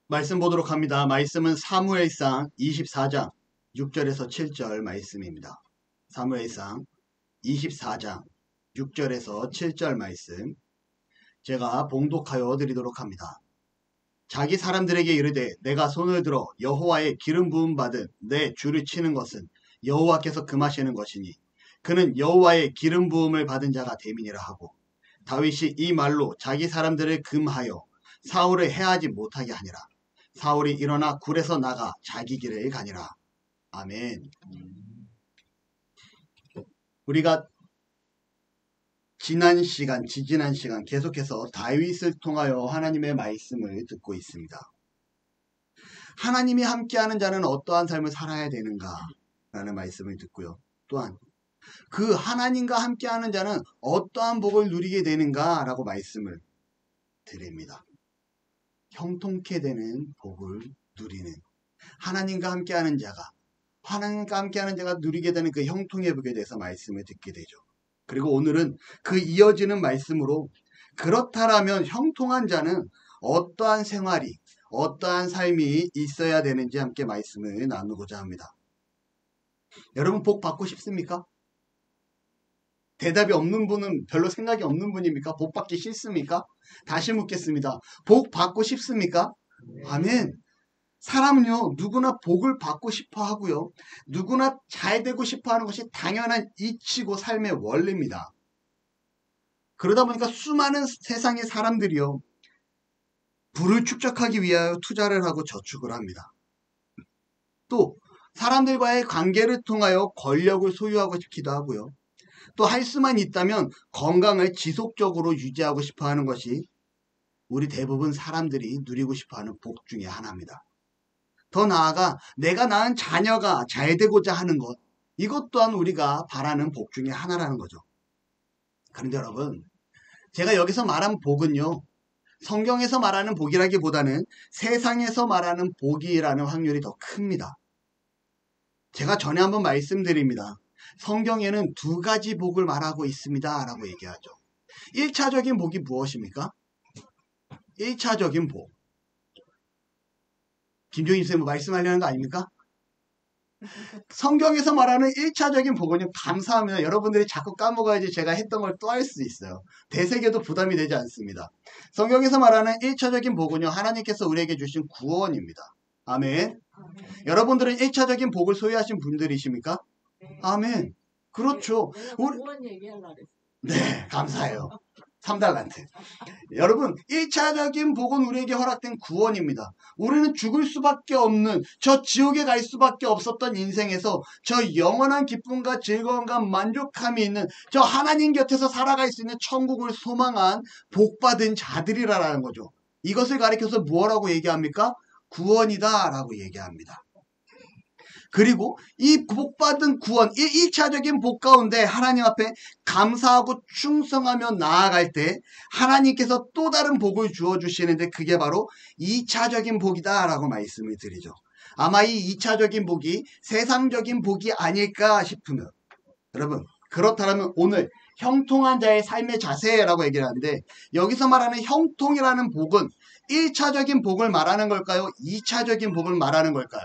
말씀 보도록 합니다. 말씀은 사무엘상 24장 6절에서 7절 말씀입니다. 사무엘상 24장 6절에서 7절 말씀 제가 봉독하여 드리도록 합니다. 자기 사람들에게 이르되 내가 손을 들어 여호와의 기름 부음 받은 내 줄을 치는 것은 여호와께서 금하시는 것이니 그는 여호와의 기름 부음을 받은 자가 됨이니라 하고 다윗이 이 말로 자기 사람들을 금하여 사울을 해하지 못하게 하니라. 사울이 일어나 굴에서 나가 자기 길을 가니라. 아멘. 우리가 지지난 시간 계속해서 다윗을 통하여 하나님의 말씀을 듣고 있습니다. 하나님이 함께하는 자는 어떠한 삶을 살아야 되는가 라는 말씀을 듣고요. 또한 그 하나님과 함께하는 자는 어떠한 복을 누리게 되는가 라고 말씀을 드립니다. 형통케 되는 복을 누리는 하나님과 함께하는 자가 누리게 되는 그 형통의 복에 대해서 말씀을 듣게 되죠. 그리고 오늘은 그 이어지는 말씀으로 그렇다라면 형통한 자는 어떠한 생활이 어떠한 삶이 있어야 되는지 함께 말씀을 나누고자 합니다. 여러분 복 받고 싶습니까? 대답이 없는 분은 별로 생각이 없는 분입니까? 복 받기 싫습니까? 다시 묻겠습니다. 복 받고 싶습니까? 아멘. 사람은요 누구나 복을 받고 싶어 하고요 누구나 잘 되고 싶어 하는 것이 당연한 이치고 삶의 원리입니다. 그러다 보니까 수많은 세상의 사람들이요 부를 축적하기 위하여 투자를 하고 저축을 합니다. 또 사람들과의 관계를 통하여 권력을 소유하고 싶기도 하고요 또 할 수만 있다면 건강을 지속적으로 유지하고 싶어 하는 것이 우리 대부분 사람들이 누리고 싶어 하는 복 중에 하나입니다. 더 나아가 내가 낳은 자녀가 잘 되고자 하는 것, 이것 또한 우리가 바라는 복 중에 하나라는 거죠. 그런데 여러분, 제가 여기서 말한 복은요 성경에서 말하는 복이라기보다는 세상에서 말하는 복이라는 확률이 더 큽니다. 제가 전에 한번 말씀드립니다. 성경에는 두 가지 복을 말하고 있습니다 라고 얘기하죠. 1차적인 복이 무엇입니까? 1차적인 복, 김종인 선생님 말씀하려는 거 아닙니까? 성경에서 말하는 1차적인 복은요 감사합니다. 여러분들이 자꾸 까먹어야지 제가 했던 걸 또 할 수 있어요. 되새겨도 부담이 되지 않습니다. 성경에서 말하는 1차적인 복은요 하나님께서 우리에게 주신 구원입니다. 아멘. 여러분들은 1차적인 복을 소유하신 분들이십니까? 아멘. 그렇죠. 구원 얘기하려고 그랬어요. 네, 감사해요. 3달란트. 여러분 1차적인 복은 우리에게 허락된 구원입니다. 우리는 죽을 수밖에 없는 저 지옥에 갈 수밖에 없었던 인생에서 저 영원한 기쁨과 즐거움과 만족함이 있는 저 하나님 곁에서 살아갈 수 있는 천국을 소망한 복받은 자들이라는 거죠. 이것을 가리켜서 뭐라고 얘기합니까? 구원이다 라고 얘기합니다. 그리고 이 복받은 구원, 이 1차적인 복 가운데 하나님 앞에 감사하고 충성하며 나아갈 때 하나님께서 또 다른 복을 주어주시는데 그게 바로 2차적인 복이다 라고 말씀을 드리죠. 아마 이 2차적인 복이 세상적인 복이 아닐까 싶으면 여러분 그렇다면 오늘 형통한 자의 삶의 자세라고 얘기를 하는데 여기서 말하는 형통이라는 복은 1차적인 복을 말하는 걸까요? 2차적인 복을 말하는 걸까요?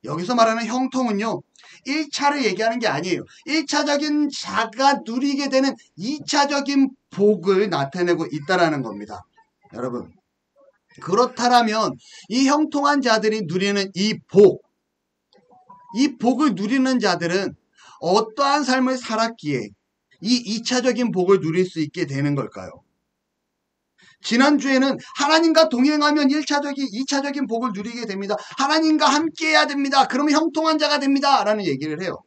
여기서 말하는 형통은요 1차를 얘기하는 게 아니에요. 1차적인 자가 누리게 되는 2차적인 복을 나타내고 있다는 겁니다. 여러분 그렇다면 이 형통한 자들이 누리는 이 복을 누리는 자들은 어떠한 삶을 살았기에 이 2차적인 복을 누릴 수 있게 되는 걸까요? 지난주에는 하나님과 동행하면 1차적인, 2차적인 복을 누리게 됩니다. 하나님과 함께 해야 됩니다. 그러면 형통한 자가 됩니다. 라는 얘기를 해요.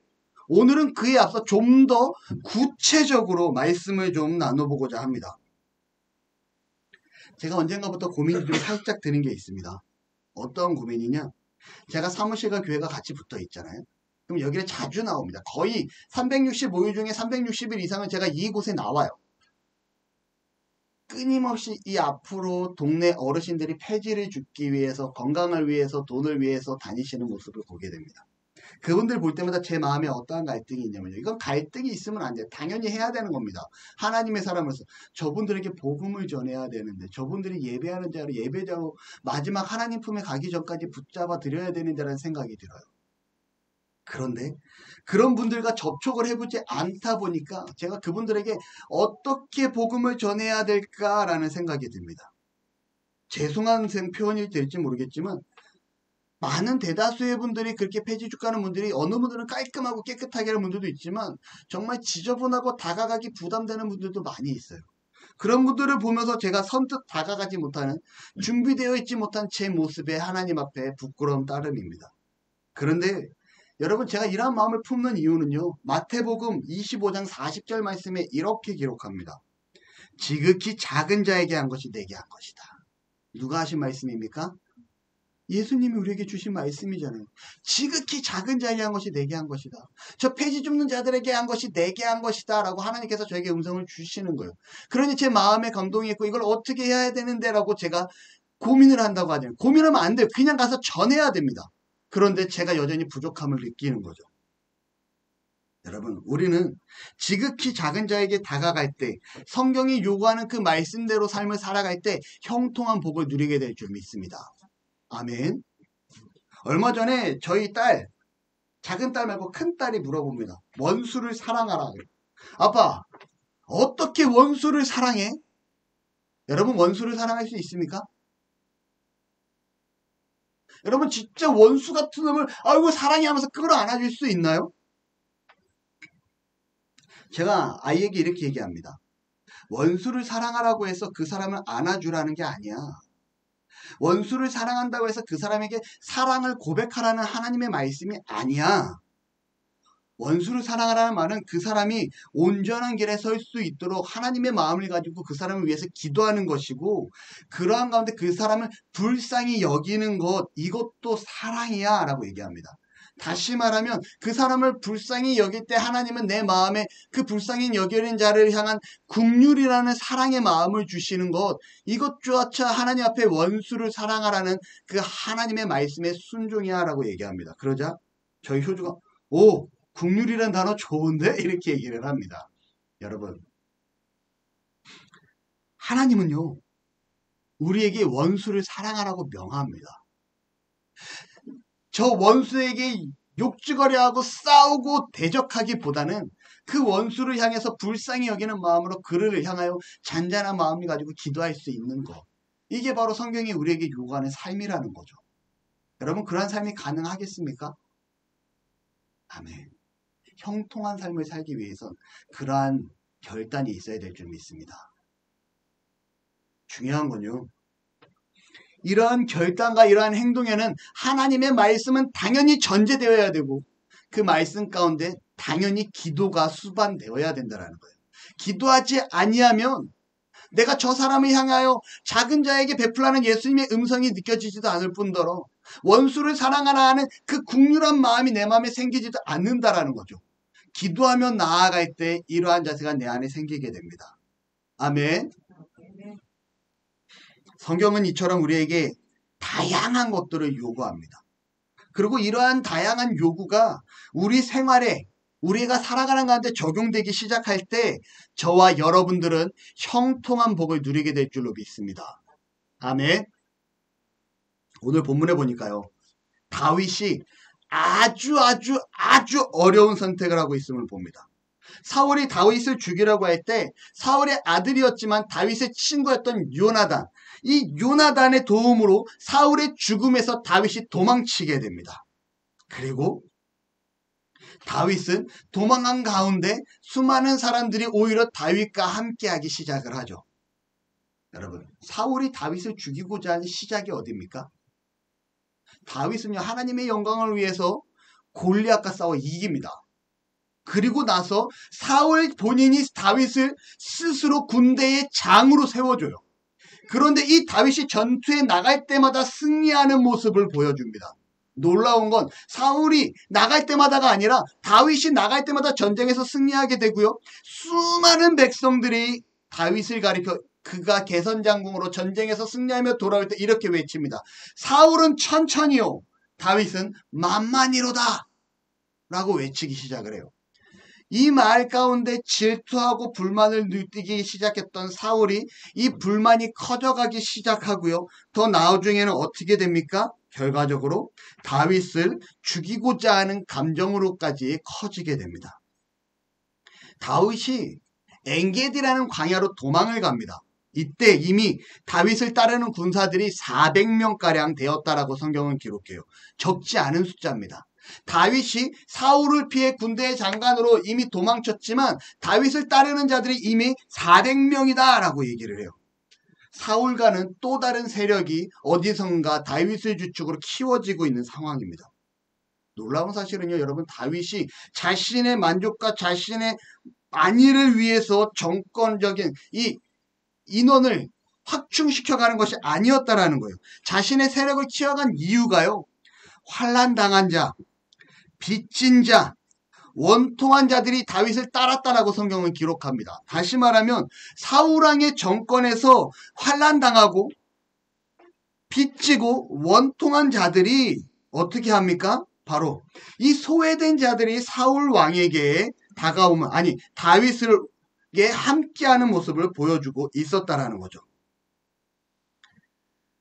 오늘은 그에 앞서 좀 더 구체적으로 말씀을 좀 나눠보고자 합니다. 제가 언젠가부터 고민이 좀 살짝 드는 게 있습니다. 어떤 고민이냐? 제가 사무실과 교회가 같이 붙어 있잖아요. 그럼 여기를 자주 나옵니다. 거의 365일 중에 360일 이상은 제가 이곳에 나와요. 끊임없이 이 앞으로 동네 어르신들이 폐지를 죽기 위해서 건강을 위해서 돈을 위해서 다니시는 모습을 보게 됩니다. 그분들 볼 때마다 제 마음에 어떠한 갈등이 있냐면요. 이건 갈등이 있으면 안 돼요. 당연히 해야 되는 겁니다. 하나님의 사람으로서 저분들에게 복음을 전해야 되는데, 저분들이 예배하는 자로, 예배자로 마지막 하나님 품에 가기 전까지 붙잡아 드려야 되는데라는 생각이 들어요. 그런데 그런 분들과 접촉을 해보지 않다 보니까 제가 그분들에게 어떻게 복음을 전해야 될까라는 생각이 듭니다. 죄송한 표현이 될지 모르겠지만 많은 대다수의 분들이 그렇게 폐지축하는 분들이 어느 분들은 깔끔하고 깨끗하게 하는 분들도 있지만 정말 지저분하고 다가가기 부담되는 분들도 많이 있어요. 그런 분들을 보면서 제가 선뜻 다가가지 못하는, 준비되어 있지 못한 제 모습에 하나님 앞에 부끄러움 따름입니다. 그런데 여러분, 제가 이런 마음을 품는 이유는요, 마태복음 25장 40절 말씀에 이렇게 기록합니다. 지극히 작은 자에게 한 것이 내게 한 것이다. 누가 하신 말씀입니까? 예수님이 우리에게 주신 말씀이잖아요. 지극히 작은 자에게 한 것이 내게 한 것이다. 저 폐지 줍는 자들에게 한 것이 내게 한 것이다 라고 하나님께서 저에게 음성을 주시는 거예요. 그러니 제 마음에 감동이 있고 이걸 어떻게 해야 되는데 라고 제가 고민을 한다고 하잖아요. 고민하면 안 돼요. 그냥 가서 전해야 됩니다. 그런데 제가 여전히 부족함을 느끼는 거죠. 여러분, 우리는 지극히 작은 자에게 다가갈 때, 성경이 요구하는 그 말씀대로 삶을 살아갈 때 형통한 복을 누리게 될 줄 믿습니다. 아멘. 얼마 전에 저희 딸, 작은 딸 말고 큰 딸이 물어봅니다. 원수를 사랑하라. 아빠, 어떻게 원수를 사랑해? 여러분, 원수를 사랑할 수 있습니까? 여러분, 진짜 원수 같은 놈을 아이고 사랑해 하면서 끌어안아줄 수 있나요? 제가 아이에게 이렇게 얘기합니다. 원수를 사랑하라고 해서 그 사람을 안아주라는 게 아니야. 원수를 사랑한다고 해서 그 사람에게 사랑을 고백하라는 하나님의 말씀이 아니야. 원수를 사랑하라는 말은 그 사람이 온전한 길에 설 수 있도록 하나님의 마음을 가지고 그 사람을 위해서 기도하는 것이고, 그러한 가운데 그 사람을 불쌍히 여기는 것, 이것도 사랑이야 라고 얘기합니다. 다시 말하면 그 사람을 불쌍히 여길 때 하나님은 내 마음에 그 불쌍히 여기는 자를 향한 긍휼이라는 사랑의 마음을 주시는 것, 이것조차 하나님 앞에 원수를 사랑하라는 그 하나님의 말씀에 순종이야 라고 얘기합니다. 그러자 저희 효주가 오, 긍휼이라는 단어 좋은데? 이렇게 얘기를 합니다. 여러분, 하나님은요, 우리에게 원수를 사랑하라고 명합니다. 저 원수에게 욕지거리하고 싸우고 대적하기보다는 그 원수를 향해서 불쌍히 여기는 마음으로 그를 향하여 잔잔한 마음을 가지고 기도할 수 있는 것. 이게 바로 성경이 우리에게 요구하는 삶이라는 거죠. 여러분, 그러한 삶이 가능하겠습니까? 아멘. 형통한 삶을 살기 위해선 그러한 결단이 있어야 될 줄 믿습니다. 중요한 건요, 이러한 결단과 이러한 행동에는 하나님의 말씀은 당연히 전제되어야 되고, 그 말씀 가운데 당연히 기도가 수반되어야 된다는 거예요. 기도하지 아니하면 내가 저 사람을 향하여 작은 자에게 베풀라는 예수님의 음성이 느껴지지도 않을 뿐더러 원수를 사랑하라 하는 그 긍휼한 마음이 내 마음에 생기지도 않는다라는 거죠. 기도하며 나아갈 때 이러한 자세가 내 안에 생기게 됩니다. 아멘. 성경은 이처럼 우리에게 다양한 것들을 요구합니다. 그리고 이러한 다양한 요구가 우리 생활에, 우리가 살아가는 가운데 적용되기 시작할 때 저와 여러분들은 형통한 복을 누리게 될 줄로 믿습니다. 아멘. 오늘 본문에 보니까요, 다윗이 아주 어려운 선택을 하고 있음을 봅니다. 사울이 다윗을 죽이려고 할 때 사울의 아들이었지만 다윗의 친구였던 요나단, 이 요나단의 도움으로 사울의 죽음에서 다윗이 도망치게 됩니다. 그리고 다윗은 도망한 가운데 수많은 사람들이 오히려 다윗과 함께하기 시작을 하죠. 여러분, 사울이 다윗을 죽이고자 하는 시작이 어디입니까? 다윗은요, 하나님의 영광을 위해서 골리앗과 싸워 이깁니다. 그리고 나서 사울 본인이 다윗을 스스로 군대의 장으로 세워줘요. 그런데 이 다윗이 전투에 나갈 때마다 승리하는 모습을 보여줍니다. 놀라운 건 사울이 나갈 때마다가 아니라 다윗이 나갈 때마다 전쟁에서 승리하게 되고요. 수많은 백성들이 다윗을 가리켜 그가 개선장군으로 전쟁에서 승리하며 돌아올 때 이렇게 외칩니다. 사울은 천천히요, 다윗은 만만히로다. 라고 외치기 시작을 해요. 이 말 가운데 질투하고 불만을 느끼기 시작했던 사울이 이 불만이 커져가기 시작하고요. 더 나중에는 어떻게 됩니까? 결과적으로 다윗을 죽이고자 하는 감정으로까지 커지게 됩니다. 다윗이 엔게디라는 광야로 도망을 갑니다. 이때 이미 다윗을 따르는 군사들이 400명가량 되었다라고 성경은 기록해요. 적지 않은 숫자입니다. 다윗이 사울을 피해 군대의 장관으로 이미 도망쳤지만 다윗을 따르는 자들이 이미 400명이다 라고 얘기를 해요. 사울과는 또 다른 세력이 어디선가 다윗의 주축으로 키워지고 있는 상황입니다. 놀라운 사실은요, 여러분, 다윗이 자신의 만족과 자신의 안위를 위해서 정권적인 이 인원을 확충시켜가는 것이 아니었다라는 거예요. 자신의 세력을 키워간 이유가요, 환난당한 자, 빚진 자, 원통한 자들이 다윗을 따랐다라고 성경은 기록합니다. 다시 말하면 사울왕의 정권에서 환난당하고 빚지고 원통한 자들이 어떻게 합니까? 바로 이 소외된 자들이 사울 왕에게 다가오면, 아니 다윗에게 함께하는 모습을 보여주고 있었다라는 거죠.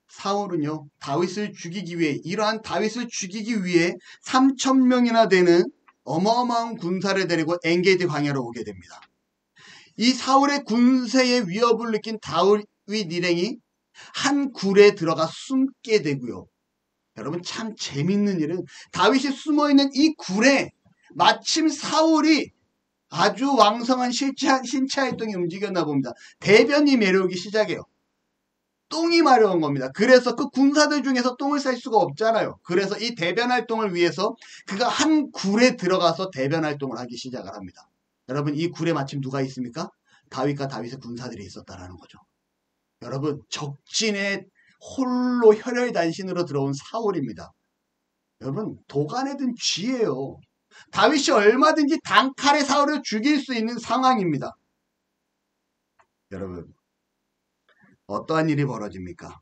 사울은요, 다윗을 죽이기 위해, 이러한 다윗을 죽이기 위해 3,000명이나 되는 어마어마한 군사를 데리고 엔게디 광야로 오게 됩니다. 이 사울의 군세의 위협을 느낀 다윗 일행이 한 굴에 들어가 숨게 되고요. 여러분, 참 재밌는 일은 다윗이 숨어있는 이 굴에 마침 사울이 아주 왕성한 신체 활동이 움직였나 봅니다. 대변이 내려오기 시작해요. 똥이 마려운 겁니다. 그래서 그 군사들 중에서 똥을 쌀 수가 없잖아요. 그래서 이 대변 활동을 위해서 그가 한 굴에 들어가서 대변 활동을 하기 시작을 합니다. 여러분, 이 굴에 마침 누가 있습니까? 다윗과 다윗의 군사들이 있었다라는 거죠. 여러분, 적진에 홀로 혈혈단신으로 들어온 사울입니다. 여러분, 도간에 든 쥐예요. 다윗이 얼마든지 단칼에 사울을 죽일 수 있는 상황입니다. 여러분, 어떠한 일이 벌어집니까?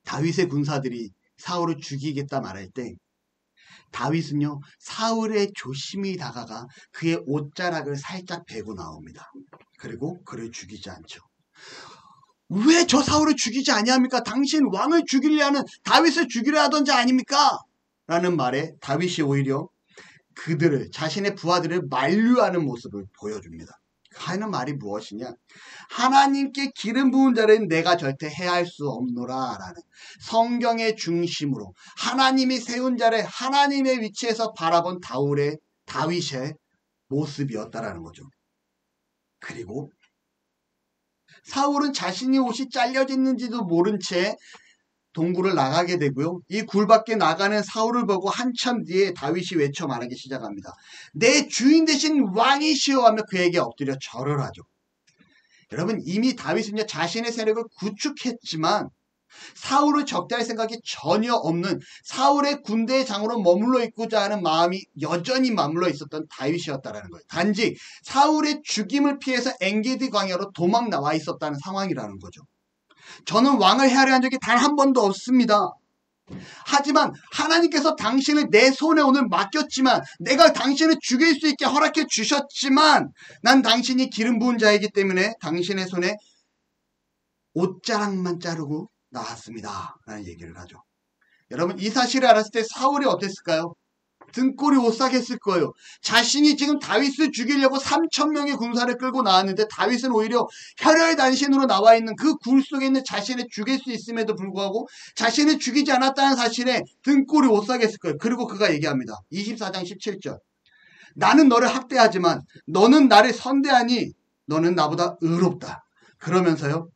다윗의 군사들이 사울을 죽이겠다 말할 때 다윗은요, 사울의 조심히 다가가 그의 옷자락을 살짝 베고 나옵니다. 그리고 그를 죽이지 않죠. 왜 저 사울을 죽이지 아니합니까? 당신 왕을 죽이려 하는, 다윗을 죽이려 하던 자 아닙니까? 라는 말에 다윗이 오히려 그들을, 자신의 부하들을 만류하는 모습을 보여줍니다. 하는 말이 무엇이냐? 하나님께 기름 부은 자는 내가 절대 해할 수 없노라 라는 성경의 중심으로 하나님이 세운 자를 하나님의 위치에서 바라본 다윗의 모습이었다라는 거죠. 그리고 사울은 자신이 옷이 잘려졌는지도 모른 채 동굴을 나가게 되고요. 이 굴 밖에 나가는 사울을 보고 한참 뒤에 다윗이 외쳐 말하기 시작합니다. 내 주인 되신 왕이시여 하며 그에게 엎드려 절을 하죠. 여러분, 이미 다윗은요, 자신의 세력을 구축했지만 사울을 적대할 생각이 전혀 없는, 사울의 군대의 장으로 머물러 있고자 하는 마음이 여전히 맞물러 있었던 다윗이었다는 거예요. 단지 사울의 죽임을 피해서 엔게디 광야로 도망 나와 있었다는 상황이라는 거죠. 저는 왕을 헤아려 한 적이 단 한 번도 없습니다. 하지만 하나님께서 당신을 내 손에 오늘 맡겼지만, 내가 당신을 죽일 수 있게 허락해 주셨지만, 난 당신이 기름 부은 자이기 때문에 당신의 손에 옷자락만 자르고 나왔습니다 라는 얘기를 하죠. 여러분, 이 사실을 알았을 때 사울이 어땠을까요? 등골이 오싹했을 거예요. 자신이 지금 다윗을 죽이려고 3,000명의 군사를 끌고 나왔는데 다윗은 오히려 혈혈단신으로 나와 있는 그 굴 속에 있는 자신을 죽일 수 있음에도 불구하고 자신을 죽이지 않았다는 사실에 등골이 오싹했을 거예요. 그리고 그가 얘기합니다. 24장 17절. 나는 너를 학대하지만 너는 나를 선대하니 너는 나보다 의롭다. 그러면서요,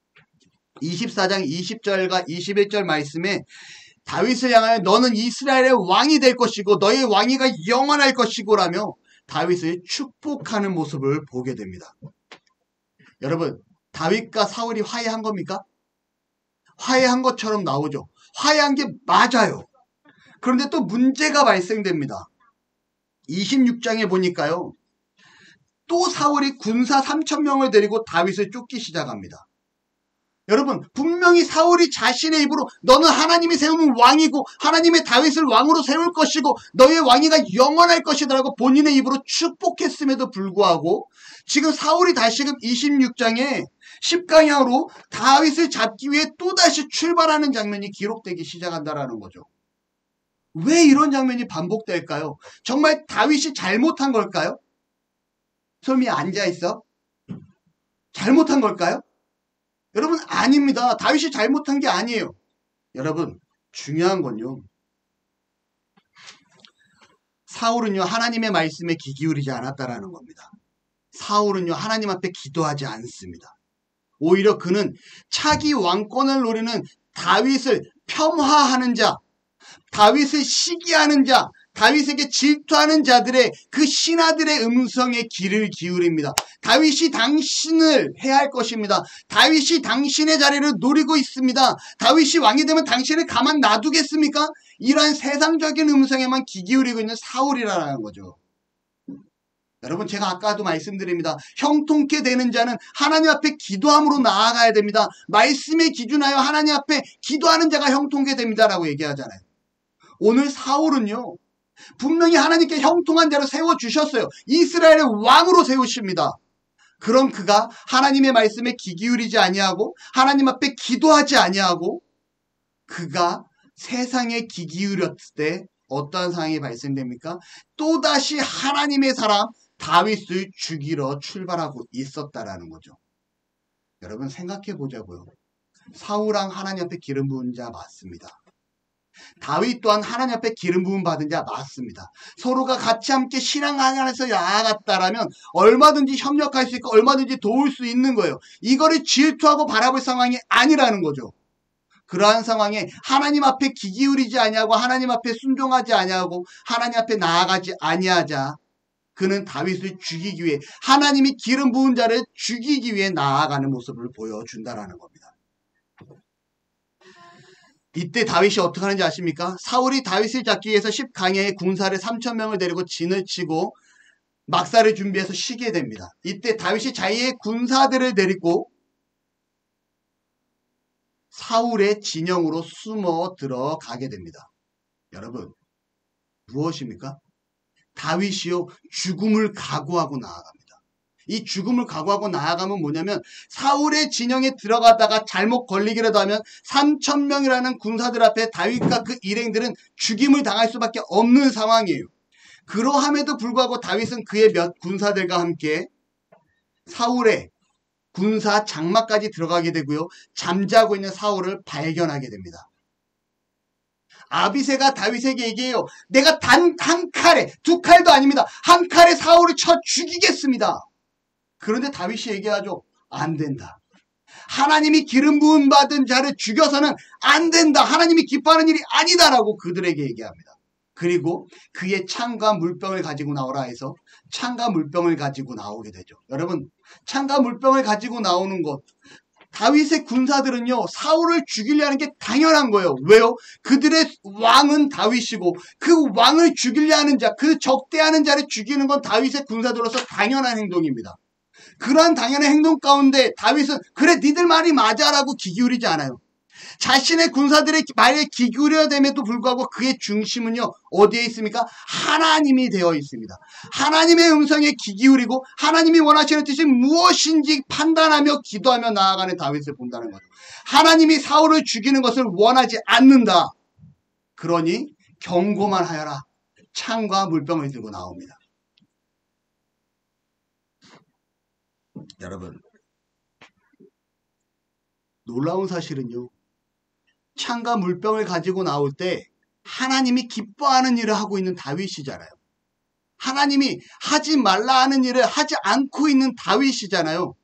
24장 20절과 21절 말씀에 다윗을 향하여 너는 이스라엘의 왕이 될 것이고 너의 왕위가 영원할 것이고 라며 다윗을 축복하는 모습을 보게 됩니다. 여러분, 다윗과 사울이 화해한 겁니까? 화해한 것처럼 나오죠. 화해한 게 맞아요. 그런데 또 문제가 발생됩니다. 26장에 보니까요, 또 사울이 군사 3,000명을 데리고 다윗을 쫓기 시작합니다. 여러분, 분명히 사울이 자신의 입으로 너는 하나님이 세우는 왕이고 하나님의 다윗을 왕으로 세울 것이고 너의 왕위가 영원할 것이다라고 본인의 입으로 축복했음에도 불구하고 지금 사울이 다시금 26장에 10강야로 다윗을 잡기 위해 또다시 출발하는 장면이 기록되기 시작한다라는 거죠. 왜 이런 장면이 반복될까요? 정말 다윗이 잘못한 걸까요? 소미 앉아있어? 잘못한 걸까요? 여러분, 아닙니다. 다윗이 잘못한 게 아니에요. 여러분, 중요한 건요. 사울은요, 하나님의 말씀에 귀 기울이지 않았다라는 겁니다. 사울은요, 하나님 앞에 기도하지 않습니다. 오히려 그는 차기 왕권을 노리는 다윗을 폄하하는 자, 다윗을 시기하는 자, 다윗에게 질투하는 자들의 그 신하들의 음성에 귀를 기울입니다. 다윗이 당신을 해야 할 것입니다. 다윗이 당신의 자리를 노리고 있습니다. 다윗이 왕이 되면 당신을 가만 놔두겠습니까? 이러한 세상적인 음성에만 귀 기울이고 있는 사울이라는 거죠. 여러분, 제가 아까도 말씀드립니다. 형통케 되는 자는 하나님 앞에 기도함으로 나아가야 됩니다. 말씀에 기준하여 하나님 앞에 기도하는 자가 형통케 됩니다라고 얘기하잖아요. 오늘 사울은요, 분명히 하나님께 형통한 자로 세워주셨어요. 이스라엘의 왕으로 세우십니다. 그럼 그가 하나님의 말씀에 귀 기울이지 아니하고 하나님 앞에 기도하지 아니하고 그가 세상에 귀 기울였을 때 어떠한 상황이 발생됩니까? 또다시 하나님의 사람 다윗을 죽이러 출발하고 있었다라는 거죠. 여러분, 생각해 보자고요. 사울왕 하나님 앞에 기름 부은 자 맞습니다. 다윗 또한 하나님 앞에 기름 부음 받은 자 맞습니다. 서로가 같이 함께 신앙 안에서 나아갔다라면 얼마든지 협력할 수 있고 얼마든지 도울 수 있는 거예요. 이거를 질투하고 바라볼 상황이 아니라는 거죠. 그러한 상황에 하나님 앞에 귀 기울이지 아니하고 하나님 앞에 순종하지 아니하고 하나님 앞에 나아가지 아니하자 그는 다윗을 죽이기 위해 하나님이 기름 부은 자를 죽이기 위해 나아가는 모습을 보여준다라는 겁니다. 이때 다윗이 어떻게 하는지 아십니까? 사울이 다윗을 잡기 위해서 10강야에 군사를 3,000명을 데리고 진을 치고 막사를 준비해서 쉬게 됩니다. 이때 다윗이 자기의 군사들을 데리고 사울의 진영으로 숨어 들어가게 됩니다. 여러분, 무엇입니까? 다윗이요, 죽음을 각오하고 나아갑니다. 이 죽음을 각오하고 나아가면 뭐냐면 사울의 진영에 들어가다가 잘못 걸리기라도 하면 3,000명이라는 군사들 앞에 다윗과 그 일행들은 죽임을 당할 수밖에 없는 상황이에요. 그러함에도 불구하고 다윗은 그의 몇 군사들과 함께 사울의 군사 장막까지 들어가게 되고요. 잠자고 있는 사울을 발견하게 됩니다. 아비새가 다윗에게 얘기해요. 내가 단 한 칼에, 두 칼도 아닙니다. 한 칼에 사울을 쳐 죽이겠습니다. 그런데 다윗이 얘기하죠. 안 된다. 하나님이 기름 부음 받은 자를 죽여서는 안 된다. 하나님이 기뻐하는 일이 아니다라고 그들에게 얘기합니다. 그리고 그의 창과 물병을 가지고 나오라 해서 창과 물병을 가지고 나오게 되죠. 여러분, 창과 물병을 가지고 나오는 것, 다윗의 군사들은요, 사울을 죽이려 하는 게 당연한 거예요. 왜요? 그들의 왕은 다윗이고 그 왕을 죽이려 하는 자, 그 적대하는 자를 죽이는 건 다윗의 군사들로서 당연한 행동입니다. 그러한 당연한 행동 가운데 다윗은 그래 니들 말이 맞아라고 귀 기울이지 않아요. 자신의 군사들의 말에 귀 기울여야 됨에도 불구하고 그의 중심은요 어디에 있습니까? 하나님이 되어 있습니다. 하나님의 음성에 귀 기울이고 하나님이 원하시는 뜻이 무엇인지 판단하며 기도하며 나아가는 다윗을 본다는 거죠. 하나님이 사울을 죽이는 것을 원하지 않는다. 그러니 경고만 하여라. 창과 물병을 들고 나옵니다. 여러분, 놀라운 사실은요, 창과 물병을 가지고 나올 때 하나님이 기뻐하는 일을 하고 있는 다윗이잖아요. 하나님이 하지 말라 하는 일을 하지 않고 있는 다윗이잖아요.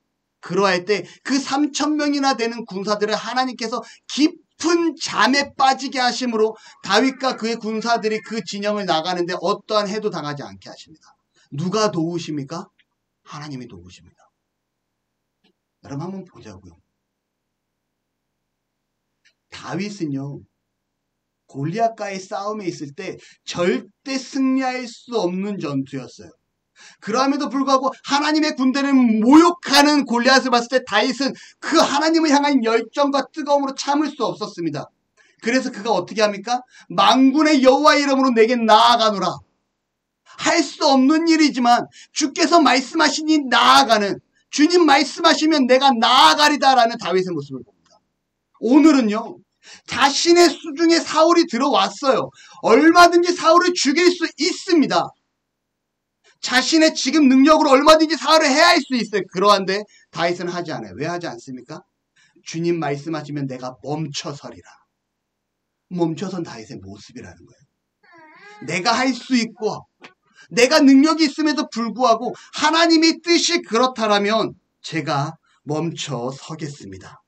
그러할 때 그 3,000명이나 되는 군사들을 하나님께서 깊은 잠에 빠지게 하심으로 다윗과 그의 군사들이 그 진영을 나가는데 어떠한 해도 당하지 않게 하십니다. 누가 도우십니까? 하나님이 도우십니다. 여러분 한번 보자고요. 다윗은요, 골리앗과의 싸움에 있을 때 절대 승리할 수 없는 전투였어요. 그럼에도 불구하고 하나님의 군대를 모욕하는 골리앗을 봤을 때 다윗은 그 하나님을 향한 열정과 뜨거움으로 참을 수 없었습니다. 그래서 그가 어떻게 합니까? 만군의 여호와 이름으로 내게 나아가노라. 할 수 없는 일이지만 주께서 말씀하시니 나아가는, 주님 말씀하시면 내가 나아가리다라는 다윗의 모습을 봅니다. 오늘은요, 자신의 수중에 사울이 들어왔어요. 얼마든지 사울을 죽일 수 있습니다. 자신의 지금 능력으로 얼마든지 사울을 해할 수 있어요. 그러한데 다윗은 하지 않아요. 왜 하지 않습니까? 주님 말씀하시면 내가 멈춰서리라. 멈춰선 다윗의 모습이라는 거예요. 내가 할 수 있고 내가 능력이 있음에도 불구하고 하나님의 뜻이 그렇다라면 제가 멈춰 서겠습니다.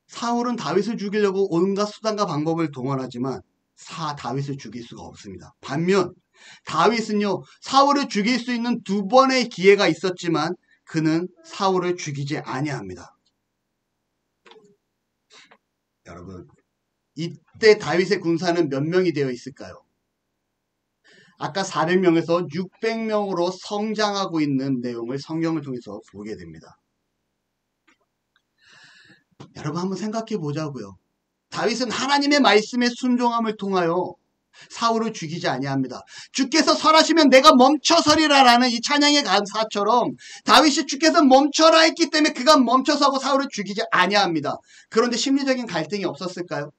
사울은 다윗을 죽이려고 온갖 수단과 방법을 동원하지만 다윗을 죽일 수가 없습니다. 반면 다윗은요, 사울을 죽일 수 있는 2번의 기회가 있었지만 그는 사울을 죽이지 아니합니다. 여러분, 이때 다윗의 군사는 몇 명이 되어 있을까요? 아까 400명에서 600명으로 성장하고 있는 내용을 성경을 통해서 보게 됩니다. 여러분 한번 생각해 보자고요. 다윗은 하나님의 말씀에 순종함을 통하여 사울을 죽이지 아니합니다. 주께서 설하시면 내가 멈춰서리라라는 이 찬양의 가사처럼 다윗이 주께서 멈춰라 했기 때문에 그가 멈춰서고 사울을 죽이지 아니합니다. 그런데 심리적인 갈등이 없었을까요?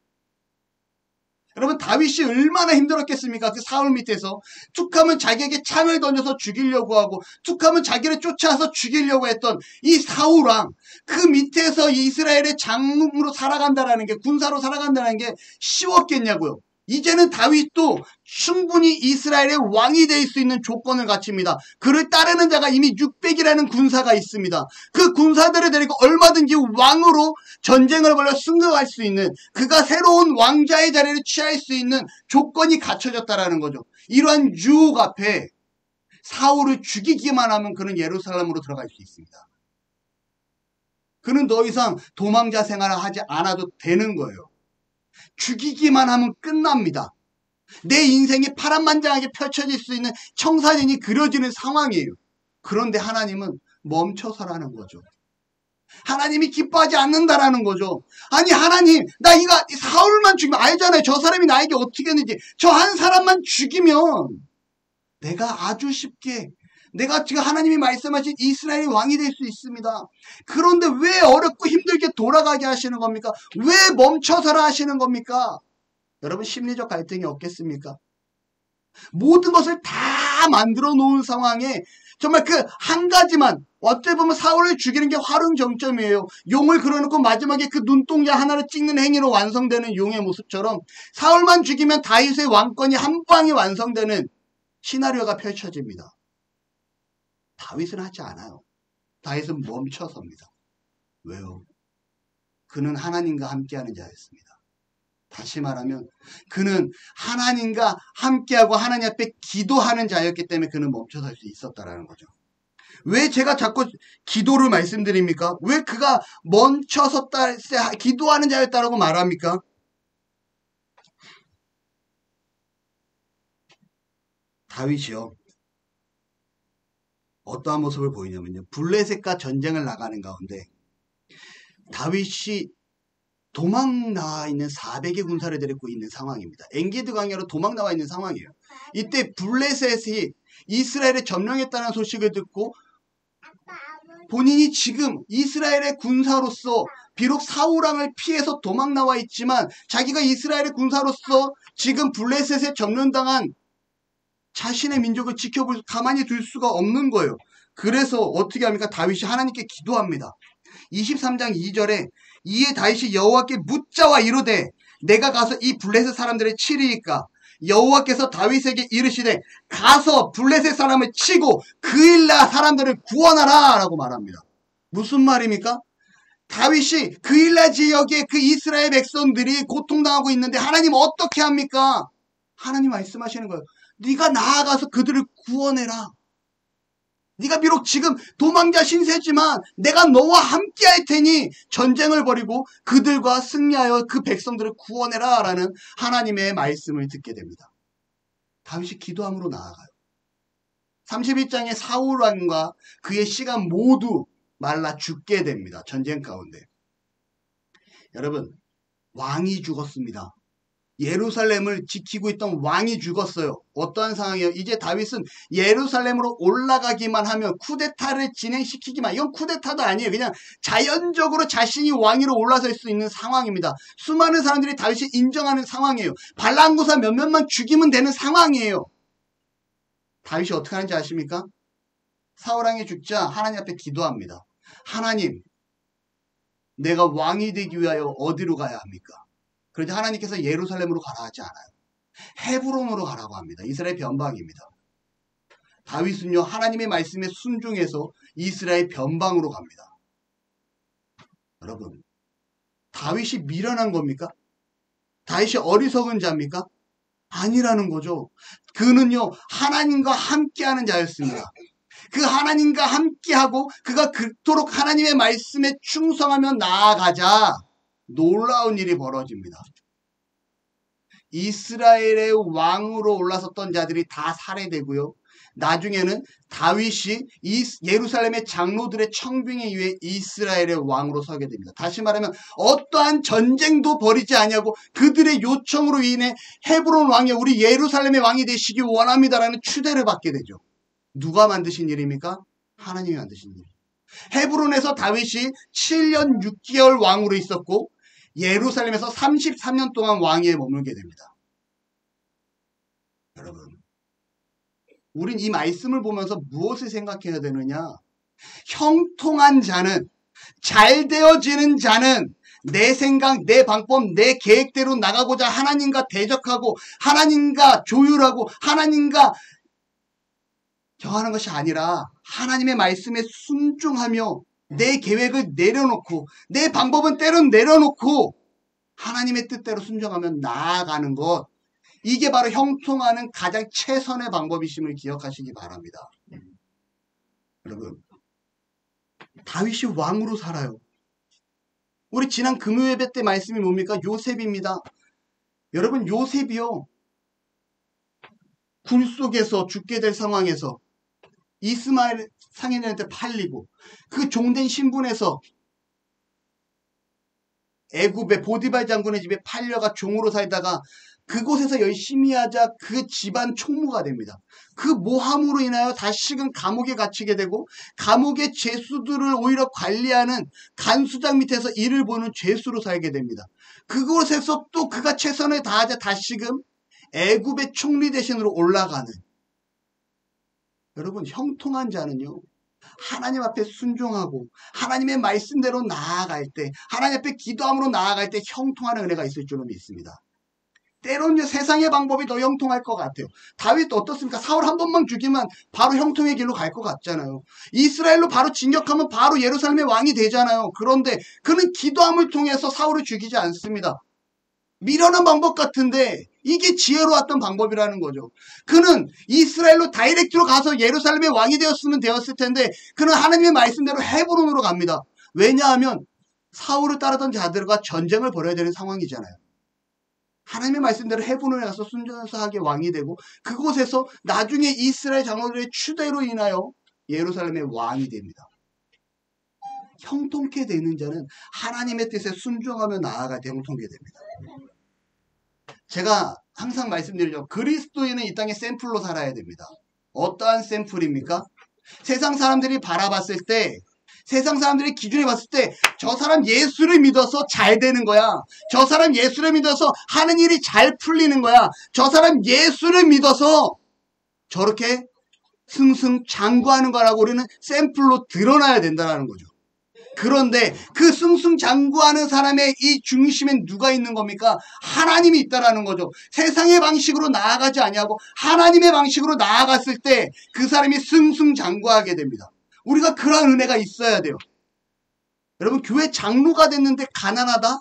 여러분 다윗이 얼마나 힘들었겠습니까? 그 사울 밑에서 툭하면 자기에게 창을 던져서 죽이려고 하고 툭하면 자기를 쫓아서 죽이려고 했던 이 사울왕, 그 밑에서 이스라엘의 장으로 살아간다는 게, 군사로 살아간다는 게 쉬웠겠냐고요. 이제는 다윗도 충분히 이스라엘의 왕이 될 수 있는 조건을 갖춥니다. 그를 따르는 자가 이미 600이라는 군사가 있습니다. 그 군사들을 데리고 얼마든지 왕으로 전쟁을 벌여 승리할 수 있는, 그가 새로운 왕자의 자리를 취할 수 있는 조건이 갖춰졌다라는 거죠. 이러한 유혹 앞에 사울을 죽이기만 하면 그는 예루살렘으로 들어갈 수 있습니다. 그는 더 이상 도망자 생활을 하지 않아도 되는 거예요. 죽이기만 하면 끝납니다. 내 인생이 파란만장하게 펼쳐질 수 있는 청사진이 그려지는 상황이에요. 그런데 하나님은 멈춰서라는 거죠. 하나님이 기뻐하지 않는다라는 거죠. 아니 하나님, 나 이거 사울만 죽이면 알잖아요. 저 사람이 나에게 어떻게 했는지. 저 한 사람만 죽이면 내가 아주 쉽게, 내가 지금 하나님이 말씀하신 이스라엘의 왕이 될 수 있습니다. 그런데 왜 어렵고 힘들게 돌아가게 하시는 겁니까? 왜 멈춰서라 하시는 겁니까? 여러분 심리적 갈등이 없겠습니까? 모든 것을 다 만들어 놓은 상황에 정말 그 한 가지만, 어찌 보면 사울을 죽이는 게 활용정점이에요. 용을 그려놓고 마지막에 그 눈동자 하나를 찍는 행위로 완성되는 용의 모습처럼 사울만 죽이면 다윗의 왕권이 한 방에 완성되는 시나리오가 펼쳐집니다. 다윗은 하지 않아요. 다윗은 멈춰섭니다. 왜요? 그는 하나님과 함께하는 자였습니다. 다시 말하면 그는 하나님과 함께하고 하나님 앞에 기도하는 자였기 때문에 그는 멈춰설 수 있었다라는 거죠. 왜 제가 자꾸 기도를 말씀드립니까? 왜 그가 멈춰섰다, 기도하는 자였다라고 말합니까? 다윗이요, 어떠한 모습을 보이냐면요, 블레셋과 전쟁을 나가는 가운데 다윗이 도망 나와 있는 400의 군사를 데리고 있는 상황입니다. 엔게디 광야로 도망 나와 있는 상황이에요. 이때 블레셋이 이스라엘을 점령했다는 소식을 듣고 본인이 지금 이스라엘의 군사로서 비록 사울왕을 피해서 도망 나와 있지만 자기가 이스라엘의 군사로서 지금 블레셋에 점령당한 자신의 민족을 지켜볼, 가만히 둘 수가 없는 거예요. 그래서 어떻게 합니까? 다윗이 하나님께 기도합니다. 23장 2절에 이에 다윗이 여호와께 묻자와 이르되 내가 가서 이 블레셋 사람들을 치리이까? 여호와께서 다윗에게 이르시되 가서 블레셋 사람을 치고 그일라 사람들을 구원하라 라고 말합니다. 무슨 말입니까? 다윗이 그일라 지역에 그 이스라엘 백성들이 고통당하고 있는데 하나님 어떻게 합니까? 하나님 말씀하시는 거예요. 네가 나아가서 그들을 구원해라. 네가 비록 지금 도망자 신세지만 내가 너와 함께 할 테니 전쟁을 벌이고 그들과 승리하여 그 백성들을 구원해라 라는 하나님의 말씀을 듣게 됩니다. 다윗이 기도함으로 나아가요. 31장에 사울 왕과 그의 씨가 모두 말라 죽게 됩니다. 전쟁 가운데. 여러분, 왕이 죽었습니다. 예루살렘을 지키고 있던 왕이 죽었어요. 어떠한 상황이에요? 이제 다윗은 예루살렘으로 올라가기만 하면 쿠데타를 진행시키기만, 이건 쿠데타도 아니에요. 그냥 자연적으로 자신이 왕위로 올라설 수 있는 상황입니다. 수많은 사람들이 다윗이 인정하는 상황이에요. 발랑구사 몇몇만 죽이면 되는 상황이에요. 다윗이 어떻게 하는지 아십니까? 사울왕이 죽자 하나님 앞에 기도합니다. 하나님, 내가 왕이 되기 위하여 어디로 가야 합니까? 그런데 하나님께서 예루살렘으로 가라 하지 않아요. 헤브론으로 가라고 합니다. 이스라엘 변방입니다. 다윗은요, 하나님의 말씀에 순종해서 이스라엘 변방으로 갑니다. 여러분, 다윗이 미련한 겁니까? 다윗이 어리석은 자입니까? 아니라는 거죠. 그는요, 하나님과 함께하는 자였습니다. 그 하나님과 함께하고 그가 그토록 하나님의 말씀에 충성하며 나아가자 놀라운 일이 벌어집니다. 이스라엘의 왕으로 올라섰던 자들이 다 살해되고요. 나중에는 다윗이 예루살렘의 장로들의 청빙에 의해 이스라엘의 왕으로 서게 됩니다. 다시 말하면 어떠한 전쟁도 벌이지 아니하고 그들의 요청으로 인해 헤브론 왕이 우리 예루살렘의 왕이 되시기 원합니다라는 추대를 받게 되죠. 누가 만드신 일입니까? 하나님이 만드신 일. 헤브론에서 다윗이 7년 6개월 왕으로 있었고 예루살렘에서 33년 동안 왕위에 머물게 됩니다. 여러분, 우린 이 말씀을 보면서 무엇을 생각해야 되느냐? 형통한 자는, 잘 되어지는 자는 내 생각, 내 방법, 내 계획대로 나가고자 하나님과 대적하고 하나님과 조율하고 하나님과 정하는 것이 아니라 하나님의 말씀에 순종하며 내 계획을 내려놓고 내 방법은 때론 내려놓고 하나님의 뜻대로 순종하며 나아가는 것, 이게 바로 형통하는 가장 최선의 방법이심을 기억하시기 바랍니다. 여러분, 다윗이 왕으로 살아요. 우리 지난 금요예배 때 말씀이 뭡니까? 요셉입니다. 여러분, 요셉이요, 굴 속에서 죽게 될 상황에서 이스마엘 상인한테 팔리고 그 종된 신분에서 애굽의 보디발 장군의 집에 팔려가 종으로 살다가 그곳에서 열심히 하자 그 집안 총무가 됩니다. 그 모함으로 인하여 다시금 감옥에 갇히게 되고 감옥의 죄수들을 오히려 관리하는 간수장 밑에서 일을 보는 죄수로 살게 됩니다. 그곳에서 또 그가 최선을 다하자 다시금 애굽의 총리 대신으로 올라가는, 여러분, 형통한 자는요, 하나님 앞에 순종하고 하나님의 말씀대로 나아갈 때, 하나님 앞에 기도함으로 나아갈 때 형통하는 은혜가 있을 줄로 믿습니다. 때로는 세상의 방법이 더 형통할 것 같아요. 다윗도 어떻습니까? 사울 한 번만 죽이면 바로 형통의 길로 갈 것 같잖아요. 이스라엘로 바로 진격하면 바로 예루살렘의 왕이 되잖아요. 그런데 그는 기도함을 통해서 사울을 죽이지 않습니다. 미련한 방법 같은데 이게 지혜로웠던 방법이라는 거죠. 그는 이스라엘로 다이렉트로 가서 예루살렘의 왕이 되었을 텐데 그는 하나님의 말씀대로 헤브론으로 갑니다. 왜냐하면 사울을 따르던 자들과 전쟁을 벌여야 되는 상황이잖아요. 하나님의 말씀대로 헤브론에 가서 순전하게 왕이 되고 그곳에서 나중에 이스라엘 장로들의 추대로 인하여 예루살렘의 왕이 됩니다. 형통케 되는 자는 하나님의 뜻에 순종하며 나아갈 때 형통케 됩니다. 제가 항상 말씀드리죠. 그리스도인은 이 땅에 샘플로 살아야 됩니다. 어떠한 샘플입니까? 세상 사람들이 바라봤을 때, 세상 사람들의 기준에 봤을 때 저 사람 예수를 믿어서 잘 되는 거야. 저 사람 예수를 믿어서 하는 일이 잘 풀리는 거야. 저 사람 예수를 믿어서 저렇게 승승장구하는 거라고 우리는 샘플로 드러나야 된다는 거죠. 그런데 그 승승장구하는 사람의 이 중심엔 누가 있는 겁니까? 하나님이 있다라는 거죠. 세상의 방식으로 나아가지 아니하고 하나님의 방식으로 나아갔을 때 그 사람이 승승장구하게 됩니다. 우리가 그러한 은혜가 있어야 돼요. 여러분, 교회 장로가 됐는데 가난하다?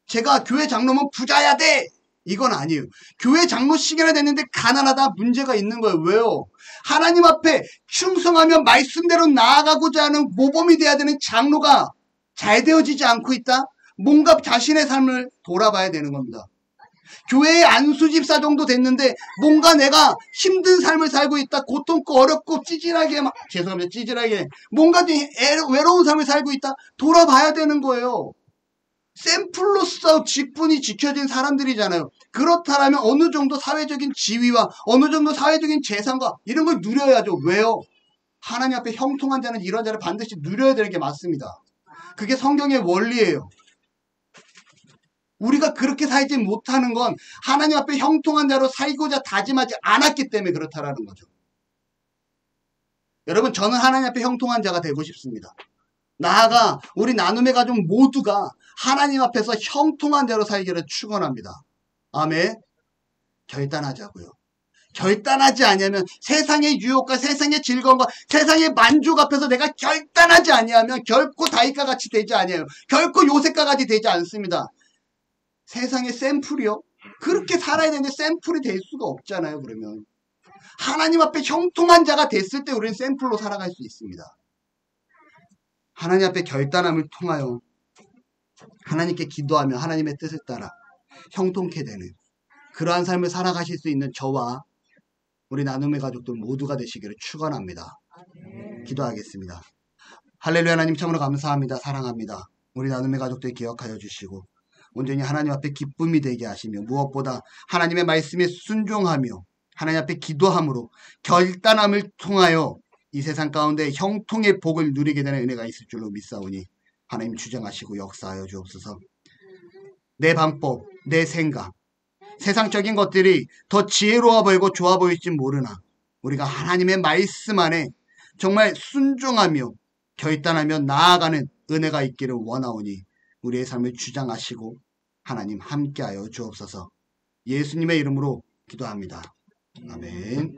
제가 교회 장로면 부자야 돼! 이건 아니에요. 교회 장로 시계나 됐는데 가난하다? 문제가 있는 거예요. 왜요? 하나님 앞에 충성하며 말씀대로 나아가고자 하는 모범이 돼야 되는 장로가 잘 되어지지 않고 있다? 뭔가 자신의 삶을 돌아봐야 되는 겁니다. 교회의 안수집사 정도 됐는데 뭔가 내가 힘든 삶을 살고 있다. 고통고 어렵고 찌질하게 죄송합니다. 찌질하게 뭔가 좀 외로운 삶을 살고 있다. 돌아봐야 되는 거예요. 샘플로서 직분이 지켜진 사람들이잖아요. 그렇다면 어느 정도 사회적인 지위와 어느 정도 사회적인 재산과 이런 걸 누려야죠. 왜요? 하나님 앞에 형통한 자는 이런 자를 반드시 누려야 되는 게 맞습니다. 그게 성경의 원리예요. 우리가 그렇게 살지 못하는 건 하나님 앞에 형통한 자로 살고자 다짐하지 않았기 때문에 그렇다라는 거죠. 여러분, 저는 하나님 앞에 형통한 자가 되고 싶습니다. 나아가 우리 나눔의 가족 모두가 하나님 앞에서 형통한 자로 살기를 축원합니다. 아멘. 결단하자고요. 결단하지 않으면 세상의 유혹과 세상의 즐거움과 세상의 만족 앞에서 내가 결단하지 아니하면 결코 다윗과 같이 되지 아니해요. 결코 요셉과 같이 되지 않습니다. 세상의 샘플이요? 그렇게 살아야 되는데 샘플이 될 수가 없잖아요. 그러면 하나님 앞에 형통한 자가 됐을 때 우리는 샘플로 살아갈 수 있습니다. 하나님 앞에 결단함을 통하여 하나님께 기도하며 하나님의 뜻을 따라 형통케 되는 그러한 삶을 살아가실 수 있는 저와 우리 나눔의 가족들 모두가 되시기를 축원합니다. 기도하겠습니다. 할렐루야. 하나님 참으로 감사합니다. 사랑합니다. 우리 나눔의 가족들 기억하여 주시고 온전히 하나님 앞에 기쁨이 되게 하시며 무엇보다 하나님의 말씀에 순종하며 하나님 앞에 기도함으로 결단함을 통하여 이 세상 가운데 형통의 복을 누리게 되는 은혜가 있을 줄로 믿사오니 하나님 주장하시고 역사하여 주옵소서. 내 방법, 내 생각, 세상적인 것들이 더 지혜로워 보이고 좋아 보일지 모르나 우리가 하나님의 말씀 안에 정말 순종하며 결단하며 나아가는 은혜가 있기를 원하오니 우리의 삶을 주장하시고 하나님 함께하여 주옵소서. 예수님의 이름으로 기도합니다. 아멘.